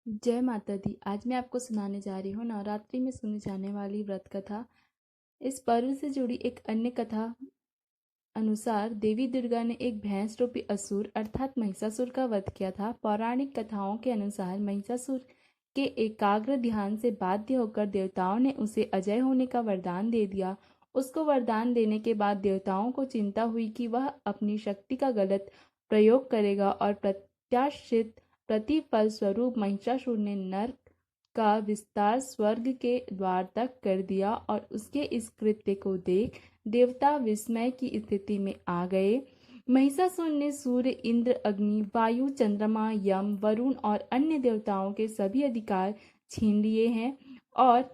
जय माता दी। आज मैं आपको सुनाने जा रही हूँ नवरात्रि में सुनी जाने वाली व्रत कथा। इस पर्व से जुड़ी एक अन्य कथा अनुसार देवी दुर्गा ने एक भैंस रूपी असुर अर्थात महिषासुर का वध किया था। पौराणिक कथाओं के अनुसार महिषासुर के एकाग्र ध्यान से बाध्य होकर देवताओं ने उसे अजय होने का वरदान दे दिया। उसको वरदान देने के बाद देवताओं को चिंता हुई कि वह अपनी शक्ति का गलत प्रयोग करेगा और प्रत्याशित प्रतिफल स्वरूप महिषासुर ने नर्क का विस्तार स्वर्ग के द्वार तक कर दिया और उसके इस कृत्य को देख देवता विस्मय की स्थिति में आ गए। महिषासुर ने सूर्य, इंद्र, अग्नि, वायु, चंद्रमा, यम, वरुण और अन्य देवताओं के सभी अधिकार छीन लिए हैं और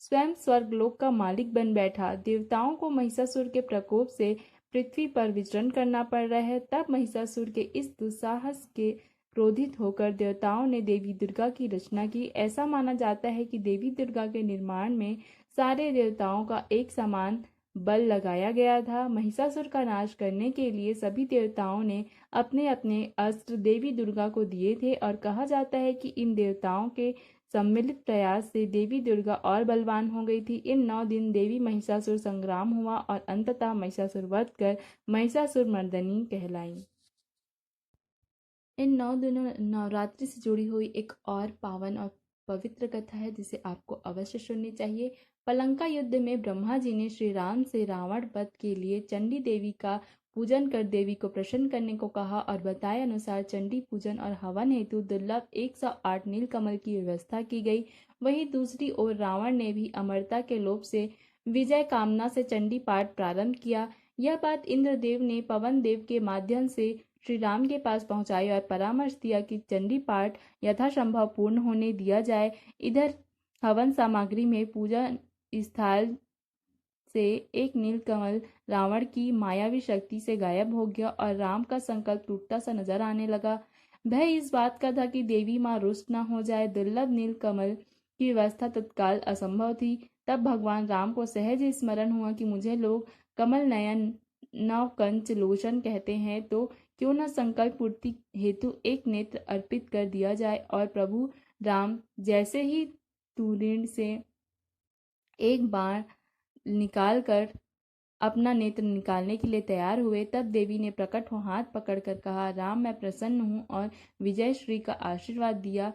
स्वयं स्वर्गलोक का मालिक बन बैठा। देवताओं को महिषासुर के प्रकोप से पृथ्वी पर विचरण करना पड़ रहा है। तब महिषासुर के इस दुस्साहस के क्रोधित होकर देवताओं ने देवी दुर्गा की रचना की। ऐसा माना जाता है कि देवी दुर्गा के निर्माण में सारे देवताओं का एक समान बल लगाया गया था। महिषासुर का नाश करने के लिए सभी देवताओं ने अपने अपने अस्त्र देवी दुर्गा को दिए थे और कहा जाता है कि इन देवताओं के सम्मिलित प्रयास से देवी दुर्गा और बलवान हो गई थी। इन 9 दिन देवी महिषासुर संग्राम हुआ और अंततः महिषासुर वध कर महिषासुर मर्दनी कहलाई। इन 9 दिनों नवरात्रि से जुड़ी हुई एक और पावन और पवित्र कथा है जिसे आपको अवश्य सुननी चाहिए। पलंका युद्ध में ब्रह्मा जी ने श्री राम से रावण वध के लिए चंडी देवी का पूजन कर देवी को प्रसन्न करने को कहा और बताए अनुसार चंडी पूजन और हवन हेतु दुर्लभ 108 नीलकमल की व्यवस्था की गई। वहीं दूसरी ओर रावण ने भी अमरता के लोभ से विजय कामना से चंडी पाठ प्रारंभ किया। यह बात इंद्रदेव ने पवन देव के माध्यम से श्री राम के पास पहुंचाई और परामर्श दिया कि चंडी पाठ यथासंभव पूर्ण होने दिया जाए। इधर हवन सामग्री में पूजा स्थल से एक नीलकमल रावण की मायावी शक्ति से गायब हो गया और राम का संकल्प टूटता सा नजर आने लगा। भय इस बात का था कि देवी माँ रुष्ट न हो जाए। दुर्लभ नीलकमल की व्यवस्था तत्काल असंभव थी। तब भगवान राम को सहज स्मरण हुआ कि मुझे लोग कमल नयन नव कंच लोचन कहते हैं, तो क्यों न संकल्प पूर्ति हेतु एक नेत्र अर्पित कर दिया जाए। और प्रभु राम जैसे ही तुरीण से एक बाण निकाल कर अपना नेत्र निकालने के लिए तैयार हुए, तब देवी ने प्रकट हो हाथ पकड़कर कहा, राम मैं प्रसन्न हूँ, और विजय श्री का आशीर्वाद दिया।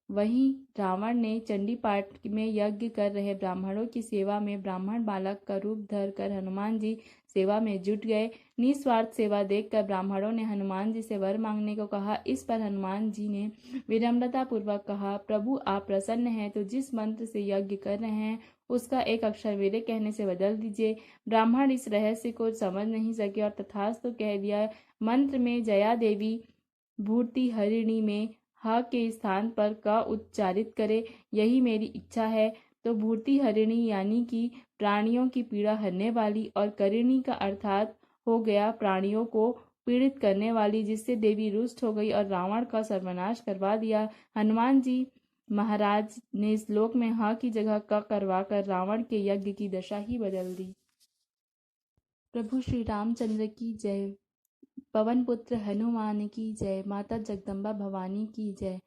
वहीं रावण ने चंडी पाठ में यज्ञ कर रहे ब्राह्मणों की सेवा में ब्राह्मण बालक का रूप धर कर हनुमान जी सेवा में जुट गए। निस्वार्थ सेवा देखकर ब्राह्मणों ने हनुमान जी से वर मांगने को कहा। इस पर हनुमान जी ने विनम्रता पूर्वक कहा, प्रभु आप प्रसन्न हैं तो जिस मंत्र से यज्ञ कर रहे हैं उसका एक अक्षर मेरे कहने से बदल दीजिए। ब्राह्मण इस रहस्य को समझ नहीं सके और तथास्तु कह दिया। मंत्र में जया देवी भूर्ति हरिणी में ह के स्थान पर क उच्चारित करे, यही मेरी इच्छा है। तो भूर्ति हरिणी यानी कि प्राणियों की पीड़ा हरने वाली और करिणी का अर्थात हो गया प्राणियों को पीड़ित करने वाली, जिससे देवी रुष्ट हो गई और रावण का सर्वनाश करवा दिया। हनुमान जी महाराज ने श्लोक में ह की जगह क करवाकर रावण के यज्ञ की दशा ही बदल दी। प्रभु श्री रामचंद्र की जय। पवन पुत्र हनुमान की जय। माता जगदम्बा भवानी की जय।